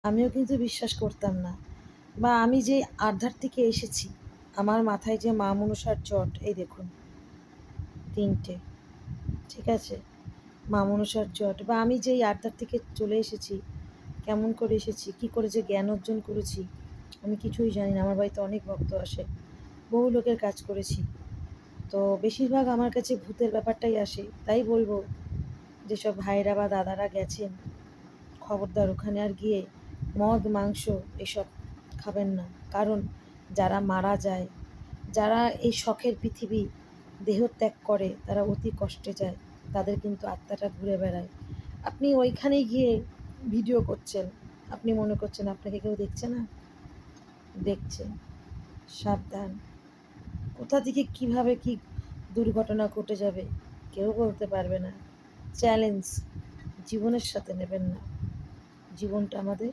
আমিও কিন্তু বিশ্বাস করতাম না। বা আমি যে আধার থেকে এসেছি, আমার মাথায় যে মা মনসার জট, এই দেখুন ৩টে, ঠিক আছে? মা মনসার জট, বা আমি যেই আধার থেকে চলে এসেছি, কেমন করে এসেছি, কী করে যে জ্ঞান অর্জন করেছি, আমি কিছুই জানি না। আমার বাড়িতে অনেক ভক্ত আসে, বহু লোকের কাজ করেছি। তো বেশিরভাগ আমার কাছে ভূতের ব্যাপারটাই আসে। তাই বলবো, যেসব ভাইরা বা দাদারা গেছেন, খবরদার ওখানে আর গিয়ে মদ মাংস এসব খাবেন না। কারণ যারা মারা যায়, যারা এই শখের পৃথিবী দেহত্যাগ করে, তারা অতি কষ্টে যায়, তাদের কিন্তু আত্মাটা ঘুরে বেড়ায়। আপনি ওইখানে গিয়ে ভিডিও করছেন, আপনি মনে করছেন আপনাকে কেউ দেখছে না? দেখছে। সাবধান। কোথা থেকে কিভাবে কি দুর্ঘটনা ঘটে যাবে কেউ বলতে পারবে না। চ্যালেঞ্জ জীবনের সাথে নেবেন না। জীবনটা আমাদের